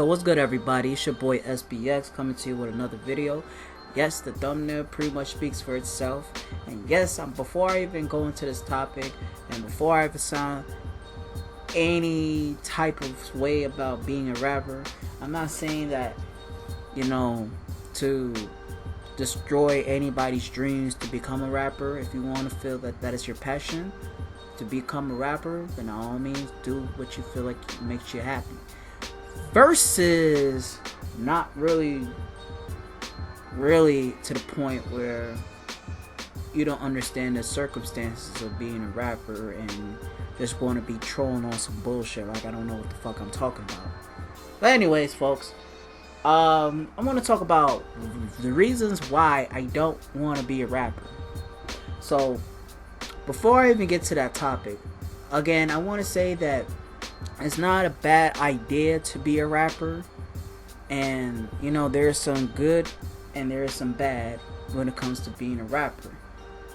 Yo, what's good, everybody? It's your boy SBX coming to you with another video. Yes, the thumbnail pretty much speaks for itself. And yes, before I even go into this topic, and before I even sound any type of way about being a rapper, I'm not saying that, to destroy anybody's dreams to become a rapper. If you want to feel that that is your passion to become a rapper, then by all means do what you feel like makes you happy. Versus not really to the point where you don't understand the circumstances of being a rapper and just want to be trolling on some bullshit like I don't know what the fuck I'm talking about. But anyways, folks, I'm going to talk about the reasons why I don't want to be a rapper. So before I even get to that topic, again, I want to say that it's not a bad idea to be a rapper, and there's some good and there's some bad when it comes to being a rapper.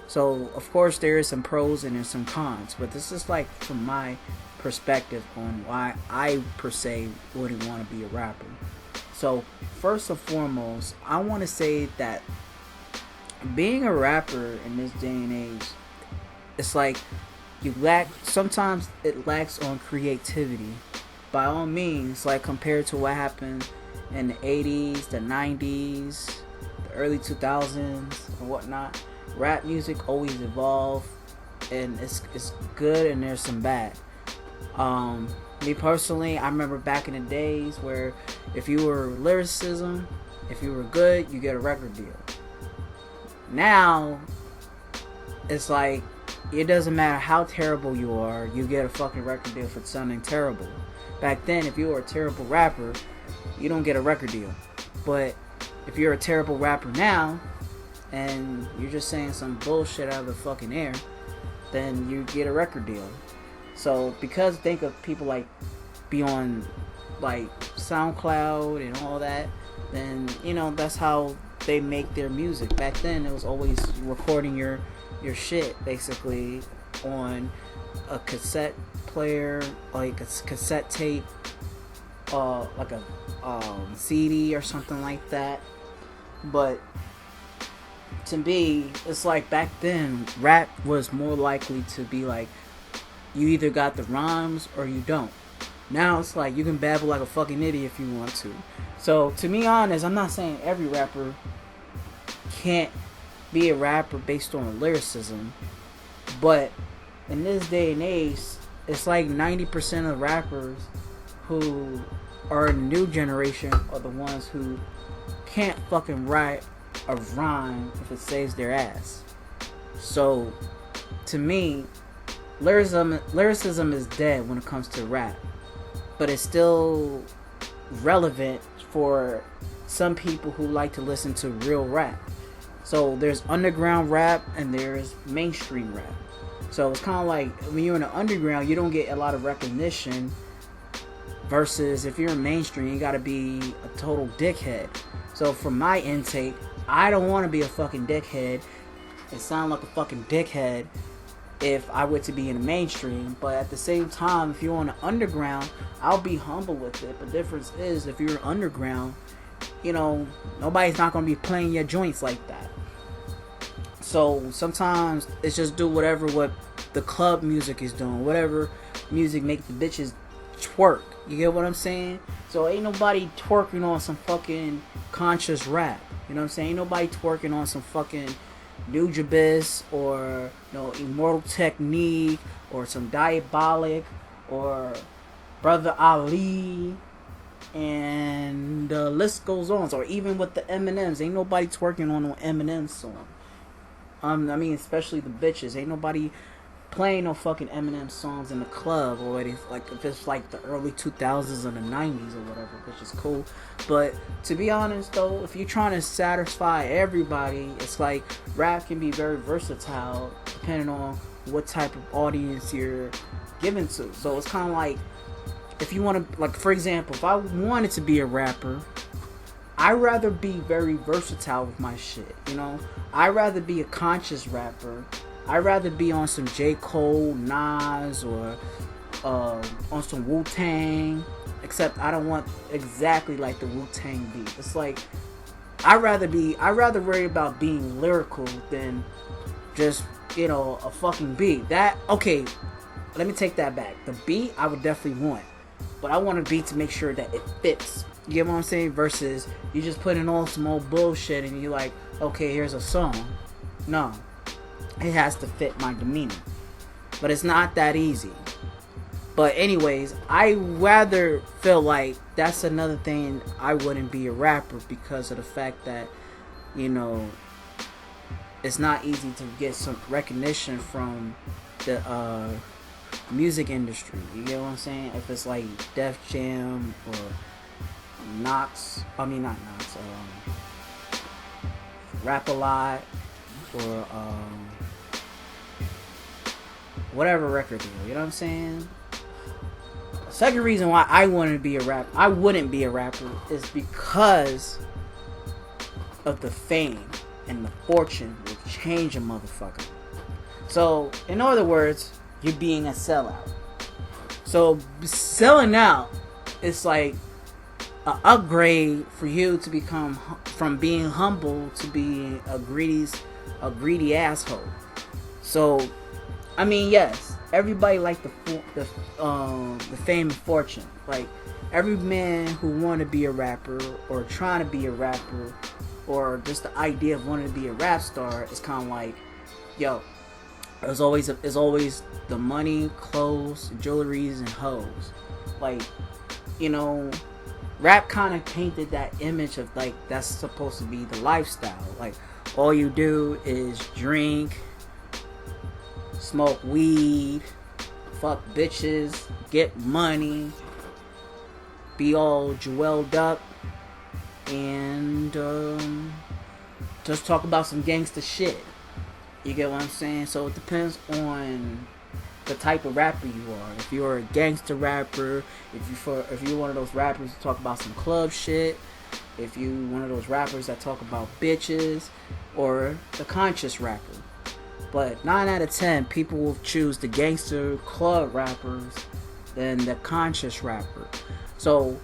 So of course there is some pros and there's some cons, but this is like from my perspective on why I per se wouldn't want to be a rapper. So first and foremost, I want to say that being a rapper in this day and age, it's like sometimes it lacks on creativity. By all means, like compared to what happened in the 80s, the 90s, the early 2000s and whatnot, rap music always evolved, and it's good and there's some bad. Me personally, I remember back in the days where if you were lyricism, if you were good, you get a record deal. Now it's like, it doesn't matter how terrible you are, you get a fucking record deal for sounding terrible. Back then, if you were a terrible rapper, you don't get a record deal. But if you're a terrible rapper now, and you're just saying some bullshit out of the fucking air, then you get a record deal. So because think of people like be on like SoundCloud and all that, then that's how they make their music. Back then it was always recording your shit basically on a cassette player, like a cassette tape, like a CD or something like that. But to me, it's like back then rap was more likely to be like you either got the rhymes or you don't. Now it's like you can babble like a fucking idiot if you want to. So to be honest, I'm not saying every rapper can't be a rapper based on lyricism, but in this day and age, it's like 90% of rappers who are in the new generation are the ones who can't fucking write a rhyme if it saves their ass. So to me, lyricism is dead when it comes to rap, but it's still relevant for some people who like to listen to real rap. So there's underground rap and there's mainstream rap. So it's kind of like when you're in the underground, you don't get a lot of recognition, versus if you're in mainstream, you gotta be a total dickhead. So from my intake, I don't want to be a fucking dickhead and sound like a fucking dickhead if I were to be in the mainstream. But at the same time, if you're on the underground, I'll be humble with it. But the difference is, if you're underground, nobody's not gonna be playing your joints like that. So sometimes it's just do whatever what the club music is doing, whatever music make the bitches twerk. You get what I'm saying? So ain't nobody twerking on some fucking conscious rap. You know what I'm saying? Ain't nobody twerking on some fucking Nujabes or Immortal Technique or some Diabolic or Brother Ali, and the list goes on. Or even with the Eminems, ain't nobody twerking on no Eminem song. Especially the bitches. Ain't nobody playing no fucking Eminem songs in the club already. Like if it's like the early 2000s or the 90s or whatever, which is cool. But to be honest though, if you're trying to satisfy everybody, it's like rap can be very versatile depending on what type of audience you're given to. So it's kind of like, if you want to, like for example, if I wanted to be a rapper, I'd rather be very versatile with my shit, I'd rather be a conscious rapper. I'd rather be on some J. Cole, Nas, or on some Wu-Tang except I don't want exactly like the Wu-Tang beat. It's like I rather worry about being lyrical than just, you know, a fucking beat. That, okay, let me take that back. The beat I would definitely want, but I want a beat to make sure that it fits. You get what I'm saying? Versus you just put in all some old bullshit and you like, okay, here's a song. No, it has to fit my demeanor. But it's not that easy. But anyways, I rather feel like that's another thing I wouldn't be a rapper because of the fact that, you know, it's not easy to get some recognition from the music industry. You get what I'm saying? If it's like Def Jam or Knox, I mean not Knox, Rap a Lot or whatever record deal. You know what I'm saying? Second reason why I wouldn't be a rapper is because of the fame and the fortune will change a motherfucker. So, in other words, you're being a sellout. So, selling out is like an upgrade for you to become from being humble to being a greedy asshole. So, I mean, yes, everybody like the fame and fortune. Like every man who want to be a rapper or trying to be a rapper or just the idea of wanting to be a rap star is kind of like, yo, there's always the money, clothes, jewelries, and hoes. Like, you know, rap kind of painted that image of like that's supposed to be the lifestyle. Like all you do is drink, smoke weed, fuck bitches, get money, be all jeweled up, and just talk about some gangster shit. You get what I'm saying? So it depends on the type of rapper you are. If you're a gangster rapper, if you're one of those rappers that talk about some club shit, if you one of those rappers that talk about bitches, or the conscious rapper. But 9 out of 10 people will choose the gangster club rappers than the conscious rapper. So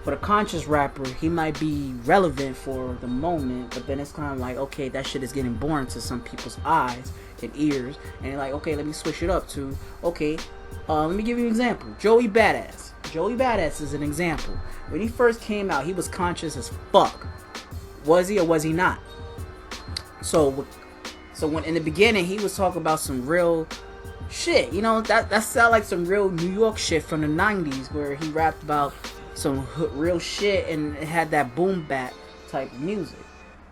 for the conscious rapper, he might be relevant for the moment, but then it's kind of like, okay, that shit is getting boring to some people's eyes and ears, and you're like, okay, let me switch it up to, okay, let me give you an example. Joey Badass. Joey Badass is an example. When he first came out, he was conscious as fuck. Was he or was he not? So when in the beginning he was talking about some real shit, you know, that sounded like some real New York shit from the 90s where he rapped about some real shit and it had that boom bap type music.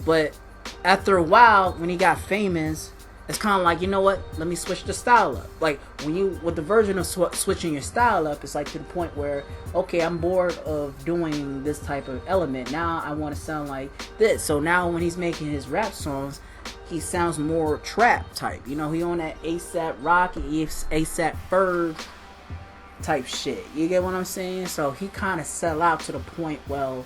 But after a while, when he got famous, it's kind of like, you know what, let me switch the style up. Like with the version of switching your style up, it's like to the point where, okay, I'm bored of doing this type of element, now I want to sound like this. So now when he's making his rap songs, he sounds more trap type. You know, he on that ASAP Rocky, ASAP Ferg type shit. You get what I'm saying? So he kind of sell out to the point, well,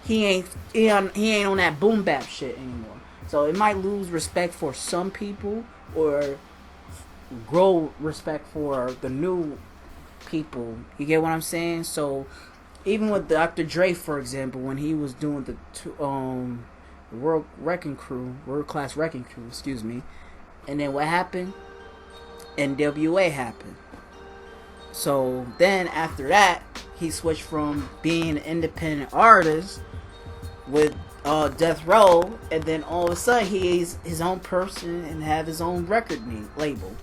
he ain't on that boom bap shit anymore. So it might lose respect for some people or grow respect for the new people. You get what I'm saying? So even with Dr. Dre, for example, when he was doing the World Class Wrecking Crew, excuse me, and then what happened? NWA happened. So then after that, he switched from being an independent artist with Death Row, and then all of a sudden he's his own person and have his own record label.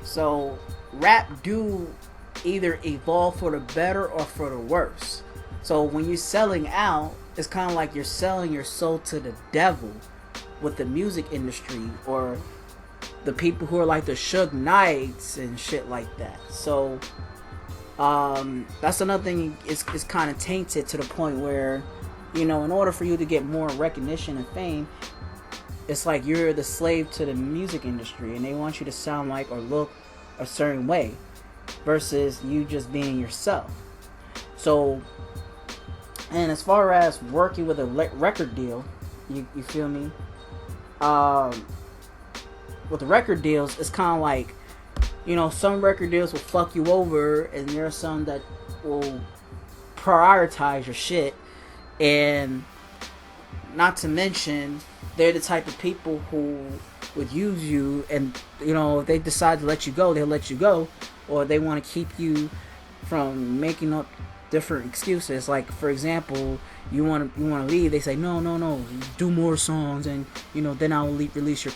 So rap do either evolve for the better or for the worse. So when you're selling out, it's kind of like you're selling your soul to the devil with the music industry or the people who are like the Suge Knights and shit like that. So that's another thing. It's kind of tainted to the point where, you know, in order for you to get more recognition and fame, it's like you're the slave to the music industry and they want you to sound like or look a certain way versus you just being yourself. So, and as far as working with a record deal, you feel me? With the record deals, it's kind of like, you know, some record deals will fuck you over and there are some that will prioritize your shit. And not to mention, they're the type of people who would use you, and you know, if they decide to let you go, they'll let you go, or they want to keep you from making up different excuses. Like, for example, you want to leave, they say no, do more songs, and you know, then I'll release your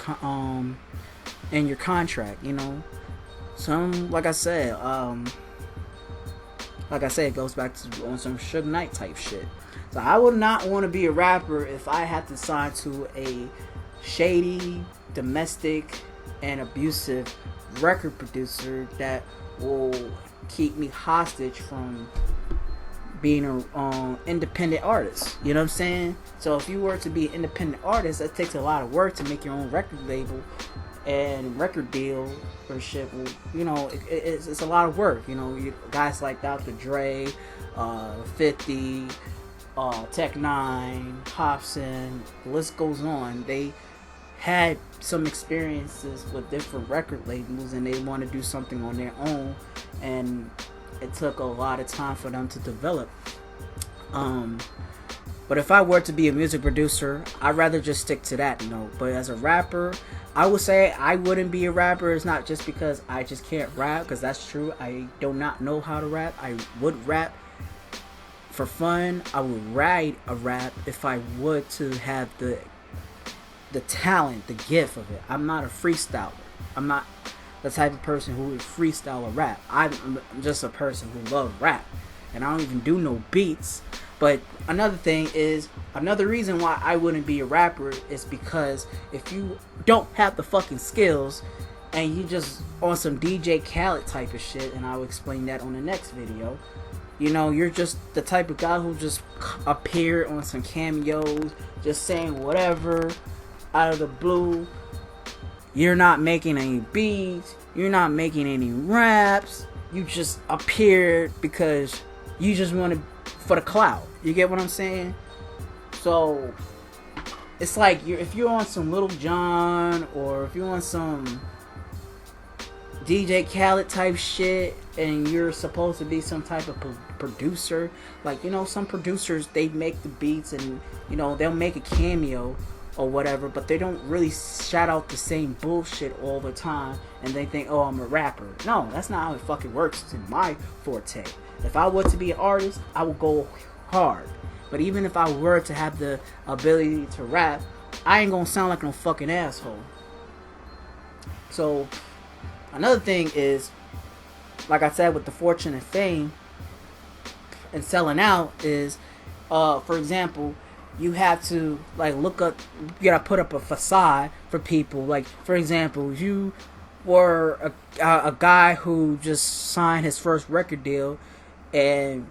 in your contract. You know, some like I said, it goes back to on some Suge Knight type shit. So I would not want to be a rapper if I had to sign to a shady, domestic, and abusive record producer that will keep me hostage from being an independent artist. You know what I'm saying? So if you were to be an independent artist, that takes a lot of work to make your own record label and record deal or shit. Well, you know, it's a lot of work. You know, guys like Dr. Dre, 50, Tech Nine, Hobson, the list goes on. They had some experiences with different record labels, and they want to do something on their own, and it took a lot of time for them to develop. But if I were to be a music producer, I'd rather just stick to that note. But as a rapper, I would say I wouldn't be a rapper. It's not just because I just can't rap, because that's true. I do not know how to rap. I would rap for fun. I would write a rap if I would to have the talent, the gift of it. I'm not a freestyler. I'm not the type of person who would freestyle a rap. I'm just a person who loves rap, and I don't even do no beats. But another thing is, another reason why I wouldn't be a rapper is because if you don't have the fucking skills and you just on some DJ Khaled type of shit, and I'll explain that on the next video, you know, you're just the type of guy who just appear on some cameos, just saying whatever out of the blue. You're not making any beats, you're not making any raps, you just appeared because you just want to for the clout. You get what I'm saying? So it's like if you're on some Little John, or if you're on some DJ Khaled type shit, and you're supposed to be some type of producer, like, you know, some producers, they make the beats, and you know, they'll make a cameo or whatever, but they don't really shout out the same bullshit all the time, and they think, oh, I'm a rapper. No, that's not how it fucking works. It's in my forte. If I were to be an artist, I would go hard. But even if I were to have the ability to rap, I ain't gonna sound like no fucking asshole. So another thing is, like I said, with the fortune and fame and selling out is, for example, you have to like look up, you gotta put up a facade for people. Like, for example, you were a guy who just signed his first record deal and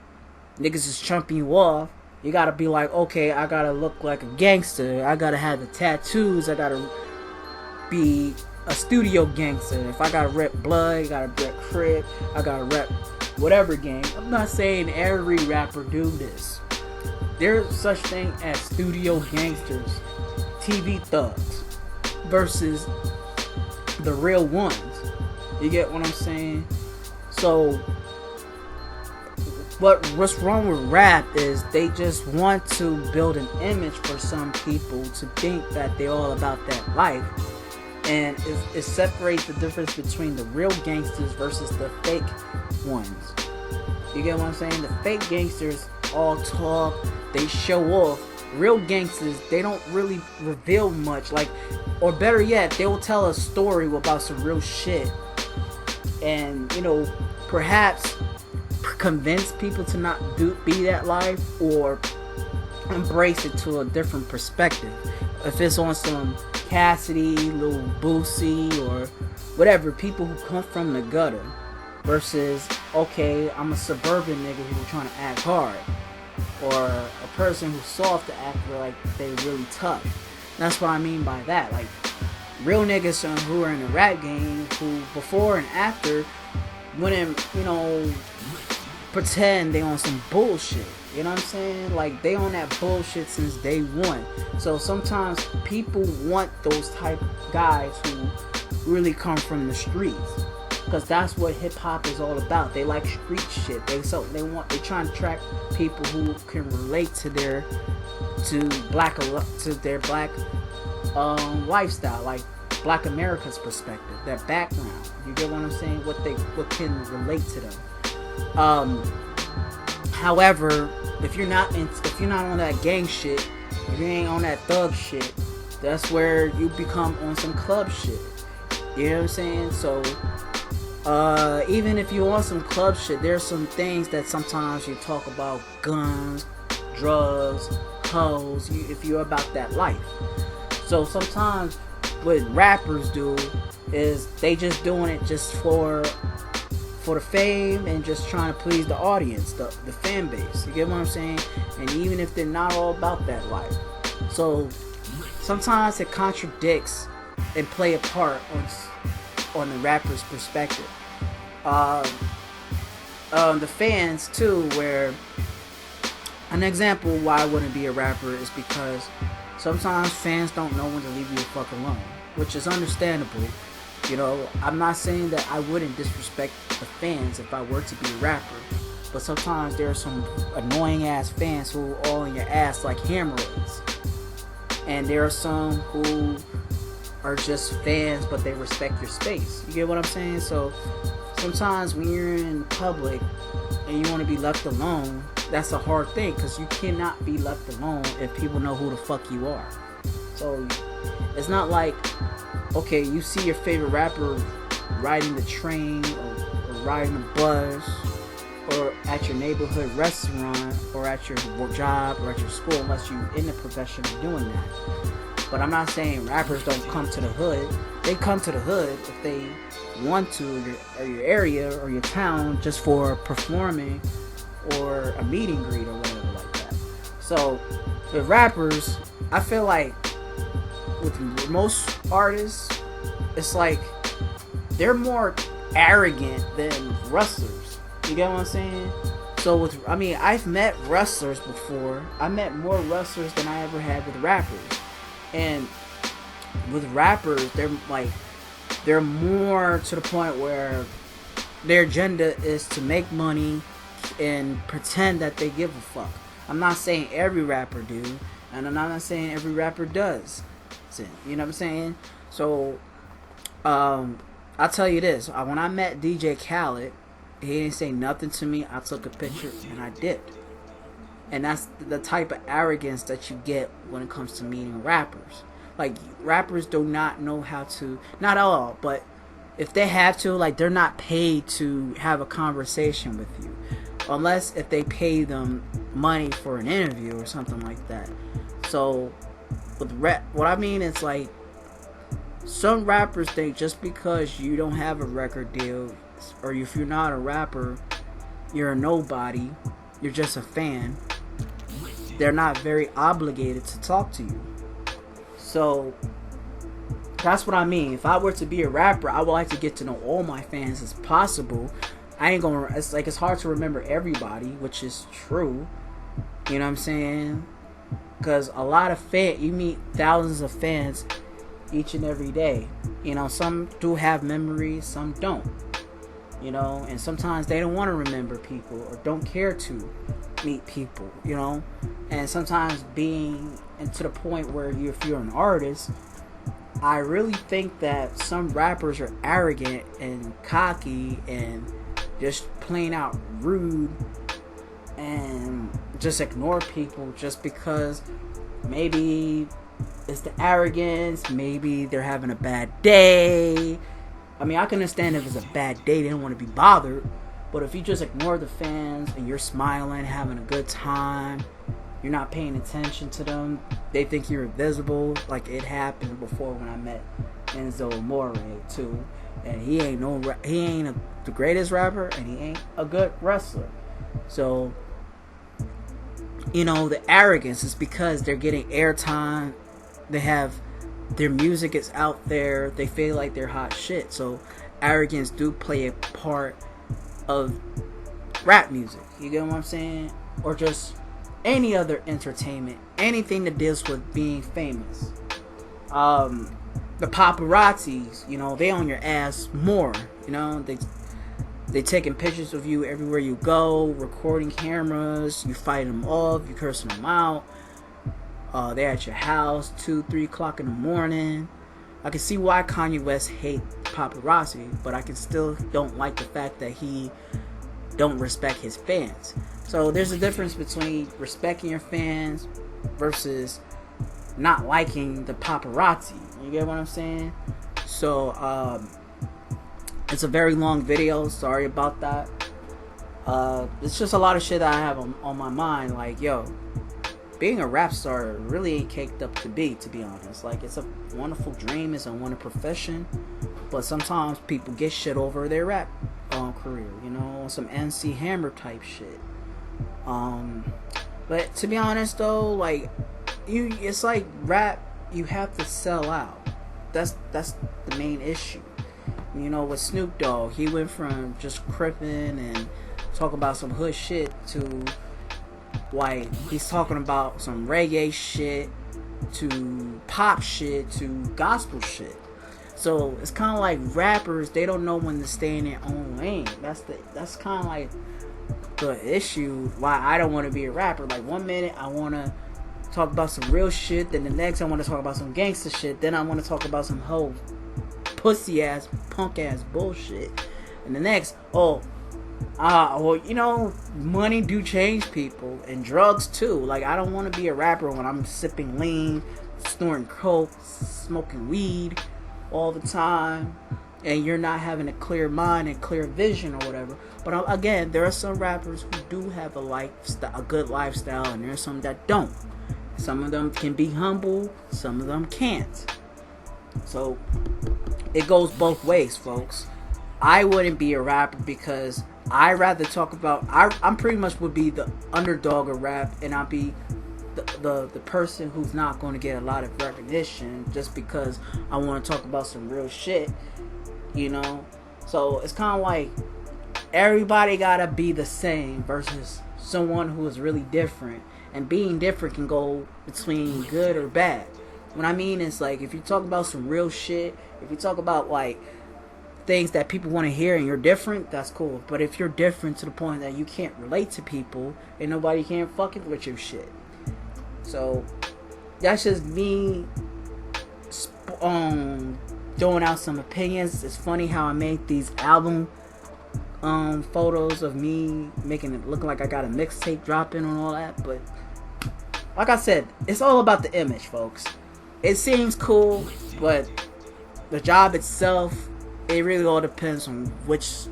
niggas is chumping you off. You gotta be like, okay, I gotta look like a gangster, I gotta have the tattoos, I gotta be a studio gangster. If I gotta rep Blood, I gotta rep Crip, I gotta rep whatever gang. I'm not saying every rapper do this. There's such thing as studio gangsters, TV thugs, versus the real ones. You get what I'm saying? So what's wrong with rap is they just want to build an image for some people to think that they're all about that life. And it separates the difference between the real gangsters versus the fake ones. You get what I'm saying? The fake gangsters all talk, they show off. Real gangsters, they don't really reveal much. Like, or better yet, they will tell a story about some real shit, and you know, perhaps convince people to not be that life, or embrace it to a different perspective. If it's on some Cassidy, Lil Boosie, or whatever, people who come from the gutter, versus, okay, I'm a suburban nigga who's trying to act hard, or a person who's soft to act like they really tough. That's what I mean by that. Like, real niggas who are in the rap game, who before and after wouldn't, you know, pretend they on some bullshit. You know what I'm saying? Like, they on that bullshit since day one. So sometimes people want those type of guys who really come from the streets. because that's what hip hop is all about. They like street shit. They trying to attract people who can relate to their black lifestyle, like Black America's perspective, their background. You get what I'm saying? What can relate to them. However, if you're not on that gang shit, if you ain't on that thug shit, that's where you become on some club shit. You know what I'm saying? So even if you want some club shit, there's some things that sometimes you talk about: guns, drugs, hoes. If you're about that life. So sometimes what rappers do is they just doing it just for the fame and just trying to please the audience, the fan base. You get what I'm saying? And even if they're not all about that life, so sometimes it contradicts and play a part on the rapper's perspective. The fans too, where an example why I wouldn't be a rapper is because sometimes fans don't know when to leave you the fuck alone, which is understandable. You know, I'm not saying that I wouldn't disrespect the fans if I were to be a rapper, but sometimes there are some annoying ass fans who are all in your ass like hemorrhoids, and there are some who are just fans but they respect your space. You get what I'm saying? So sometimes when you're in public and you want to be left alone, that's a hard thing, because you cannot be left alone if people know who the fuck you are. So it's not like, okay, you see your favorite rapper riding the train or riding the bus or at your neighborhood restaurant or at your job or at your school, unless you're in the profession of doing that. But I'm not saying rappers don't come to the hood. They come to the hood if they want to, or your area or your town, just for performing or a meet and greet or whatever like that. So with rappers, I feel like with most artists, it's like they're more arrogant than wrestlers. You get what I'm saying? So I've met wrestlers before. I met more wrestlers than I ever had with rappers. And with rappers, they're more to the point where their agenda is to make money and pretend that they give a fuck. I'm not saying every rapper do, and I'm not saying every rapper does. You know what I'm saying? So, I'll tell you this. When I met DJ Khaled, he didn't say nothing to me. I took a picture and I dipped. And that's the type of arrogance that you get when it comes to meeting rappers. Like, rappers do not know how to, not all, but if they have to, like, they're not paid to have a conversation with you. Unless if they pay them money for an interview or something like that. So, with rap, what I mean is, like, some rappers think just because you don't have a record deal, or if you're not a rapper, you're a nobody, you're just a fan, they're not very obligated to talk to you. So that's what I mean. If I were to be a rapper, I would like to get to know all my fans as possible. It's hard to remember everybody, which is true. You know what I'm saying? Because a lot of you meet thousands of fans each and every day. You know, some do have memories, some don't. You know, and sometimes they don't want to remember people or don't care to meet people, you know. And sometimes and to the point where if you're an artist, I really think that some rappers are arrogant and cocky and just plain out rude and just ignore people just because maybe it's the arrogance, maybe they're having a bad day. I mean, I can understand if it's a bad day, they don't want to be bothered. But if you just ignore the fans and you're smiling, having a good time, you're not paying attention to them, they think you're invisible. Like it happened before when I met Enzo Amore too, and he ain't the greatest rapper, and he ain't a good wrestler. So, you know, the arrogance is because they're getting airtime. Their music is out there. They feel like they're hot shit. So arrogance do play a part of rap music. You get what I'm saying? Or just any other entertainment, anything that deals with being famous. the paparazzis, you know, they on your ass more. You know, they taking pictures of you everywhere you go, recording cameras, you fighting them off, you cursing them out. They're at your house 2-3 o'clock in the morning. I can see why Kanye West hate paparazzi, but I can still don't like the fact that he don't respect his fans. So there's a difference between respecting your fans versus not liking the paparazzi. You get what I'm saying? So it's a very long video. Sorry about that. It's just a lot of shit that I have on my mind. Like, yo, being a rap star really ain't caked up to be honest. Like, it's a wonderful dream, it's a wonderful profession, but sometimes people get shit over their rap career, you know, some MC Hammer type shit. But to be honest though, like, it's like rap, you have to sell out. That's the main issue. You know, with Snoop Dogg, he went from just crippin' and talking about some hood shit to like he's talking about some reggae shit to pop shit to gospel shit. So it's kind of like rappers, they don't know when to stay in their own lane. That's kind of like the issue why I don't want to be a rapper. Like, one minute I want to talk about some real shit, then the next I want to talk about some gangster shit, then I want to talk about some whole pussy ass punk ass bullshit, and the next, well, you know, money do change people, and drugs too. Like, I don't want to be a rapper when I'm sipping lean, snorting coke, smoking weed all the time, and you're not having a clear mind and clear vision or whatever. But again, there are some rappers who do have a good lifestyle, and there are some that don't. Some of them can be humble, some of them can't. So it goes both ways, folks. I wouldn't be a rapper because I rather talk about, I'm pretty much would be the underdog of rap, and I'll be the person who's not going to get a lot of recognition just because I want to talk about some real shit, you know. So it's kind of like everybody gotta be the same versus someone who is really different, and being different can go between good or bad. What I mean is, like, if you talk about some real shit, if you talk about like things that people want to hear and you're different, that's cool. But if you're different to the point that you can't relate to people and nobody can fucking with your shit. So that's just me throwing out some opinions. It's funny how I made these album photos of me making it look like I got a mixtape dropping and all that, but like I said, it's all about the image, folks. It seems cool, but the job itself, it really all depends on which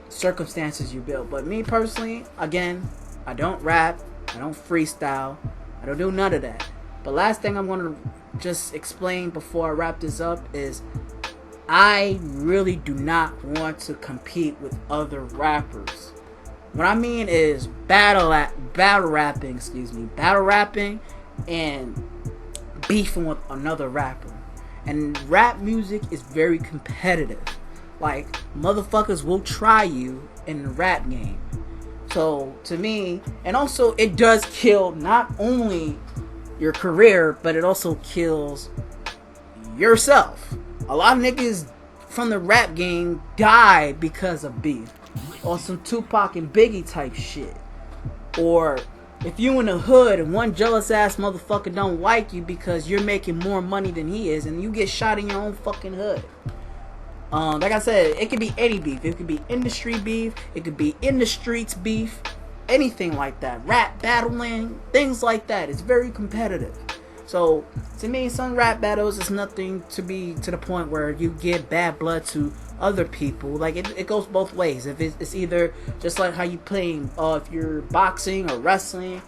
circumstances you build. But me personally, again, I don't rap, I don't freestyle, I don't do none of that. But last thing I'm going to just explain before I wrap this up is I really do not want to compete with other rappers. What I mean is battle rapping and beefing with another rapper. And rap music is very competitive. Like, motherfuckers will try you in the rap game. So to me, and also it does kill not only your career, but it also kills yourself. A lot of niggas from the rap game die because of beef, or some Tupac and Biggie type shit. Or if you in the hood and one jealous ass motherfucker don't like you because you're making more money than he is, and you get shot in your own fucking hood. Like I said, it could be any beef. It could be industry beef. It could be in the streets beef. Anything like that. Rap battling, things like that. It's very competitive. So to me, some rap battles is nothing to be to the point where you give bad blood to other people. Like, it goes both ways. If it's either just like how you playing, if you're boxing or wrestling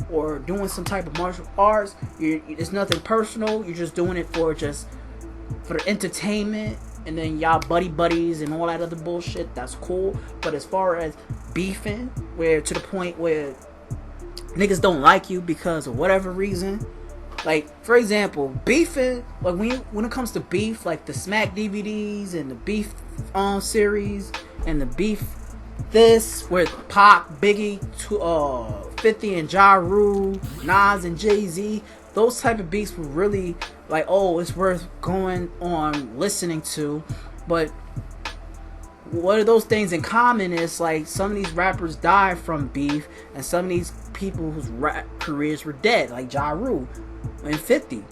or doing some type of martial arts, it's nothing personal. You're just doing it for the entertainment, and then y'all buddies and all that other bullshit. That's cool. But as far as beefing, where to the point where niggas don't like you because of whatever reason. Like, for example, beefing, like when it comes to beef, like the Smack DVDs and the Beef series and the Beef this with Pac, Biggie, 50 and Ja Rule, Nas and Jay-Z, those type of beats were really like, oh, it's worth going on listening to. But what are those things in common is like some of these rappers died from beef, and some of these people whose rap careers were dead, like Ja Rule and 50.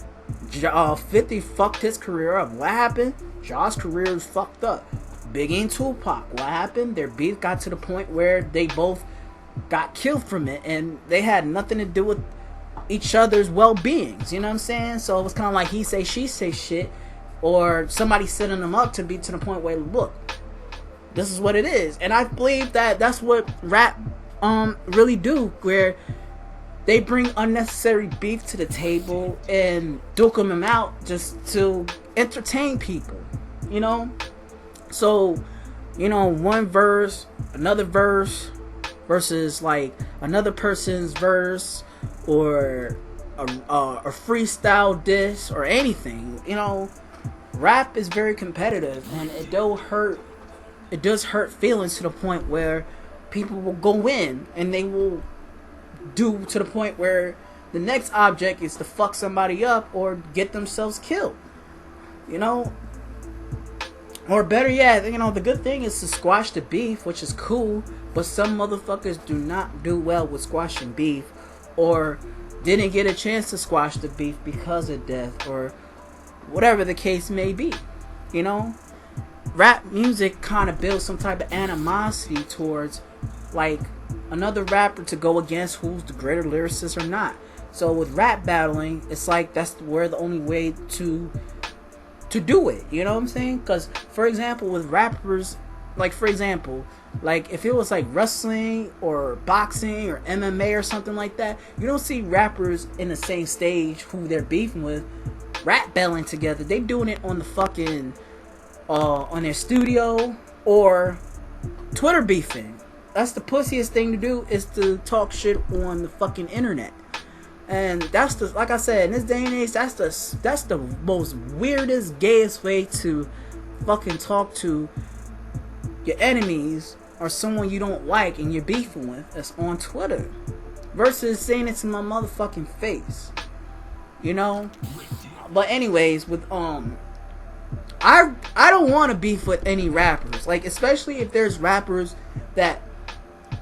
50 fucked his career up. What happened? Ja's career was fucked up. Biggie and Tupac, what happened? Their beef got to the point where they both got killed from it, and they had nothing to do with each other's well-beings. You know what I'm saying? So it was kind of like he say, she say shit, or somebody setting them up to be to the point where, look, this is what it is. And I believe that that's what rap really do, where they bring unnecessary beef to the table and duke them out just to entertain people, you know? So, you know, one verse, another verse, versus like another person's verse, or a freestyle diss, or anything, you know? Rap is very competitive, and it does hurt feelings to the point where people will go in and they will do to the point where the next object is to fuck somebody up or get themselves killed, you know? Or better yet, you know, the good thing is to squash the beef, which is cool, but some motherfuckers do not do well with squashing beef, or didn't get a chance to squash the beef because of death, or whatever the case may be, you know? Rap music kind of builds some type of animosity towards like another rapper to go against who's the greater lyricist or not. So with rap battling, it's like that's where the only way to do it, you know what I'm saying? Because for example, with rappers, like for example, like if it was like wrestling or boxing or MMA or something like that, you don't see rappers in the same stage who they're beefing with rap battling together. They doing it on the fucking on their studio or Twitter beefing. That's the pussiest thing to do, is to talk shit on the fucking internet. And that's the, like I said, in this day and age, that's the most weirdest, gayest way to fucking talk to your enemies or someone you don't like and you're beefing with. That's on Twitter, versus saying it to my motherfucking face, you know. But anyways, with I don't want to beef with any rappers, like especially if there's rappers that,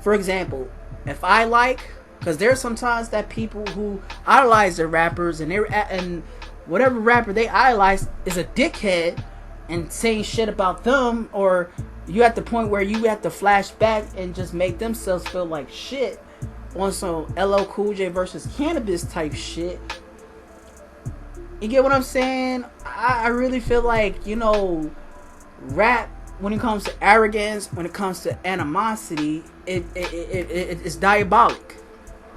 for example, if I like, because there's sometimes that people who idolize their rappers, and whatever rapper they idolize is a dickhead and saying shit about them, or you at the point where you have to flash back and just make themselves feel like shit on some LL Cool J versus Cannabis type shit. You get what I'm saying? I really feel like, you know, rap, when it comes to arrogance, when it comes to animosity, it's diabolic.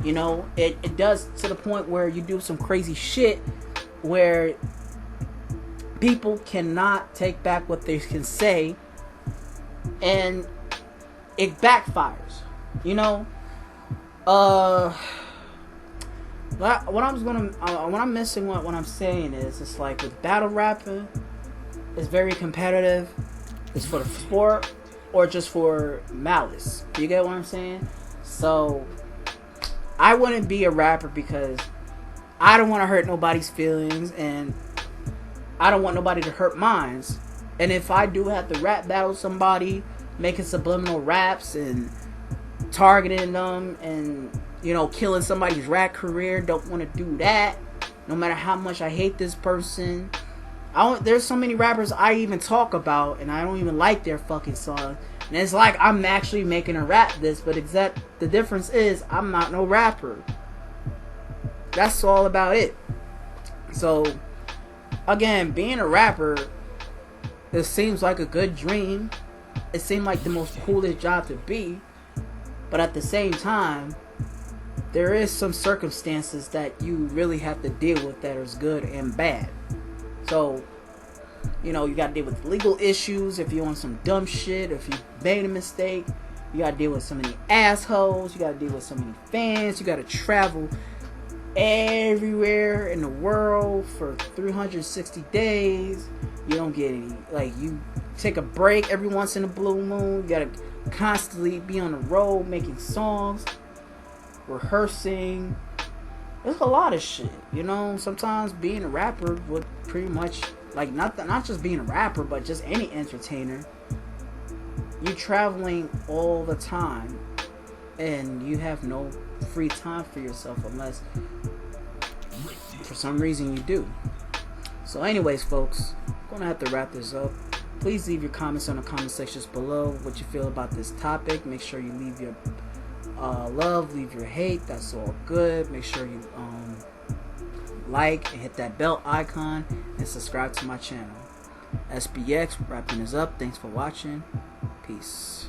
You know, it does to the point where you do some crazy shit where people cannot take back what they can say, and it backfires. You know, what I'm missing what I'm saying is, it's like with battle rapping, it's very competitive. It's for the sport or just for malice. You get what I'm saying? So I wouldn't be a rapper because I don't want to hurt nobody's feelings, and I don't want nobody to hurt mine. And if I do have to rap battle somebody, making subliminal raps and targeting them and, you know, killing somebody's rap career, don't want to do that. No matter how much I hate this person. There's so many rappers I even talk about and I don't even like their fucking song. And it's like I'm actually making a rap this, but except the difference is I'm not no rapper. That's all about it. So again, being a rapper, it seems like a good dream. It seemed like the most coolest job to be. But at the same time, there is some circumstances that you really have to deal with that is good and bad. So, you know, you gotta deal with legal issues if you're on some dumb shit, if you made a mistake. You gotta deal with so many assholes. You gotta deal with so many fans. You gotta travel everywhere in the world for 360 days. You don't get any, like, you take a break every once in a blue moon. You gotta constantly be on the road making songs, rehearsing, There's a lot of shit, you know. Sometimes being a rapper would pretty much, like, not just being a rapper, but just any entertainer. You're traveling all the time, and you have no free time for yourself unless, for some reason, you do. So, anyways, folks, I'm gonna have to wrap this up. Please leave your comments on the comment sections below. What you feel about this topic. Make sure you leave your love, leave your hate. That's all good. Make sure you like and hit that bell icon and subscribe to my channel. SBX wrapping this up. Thanks for watching. Peace.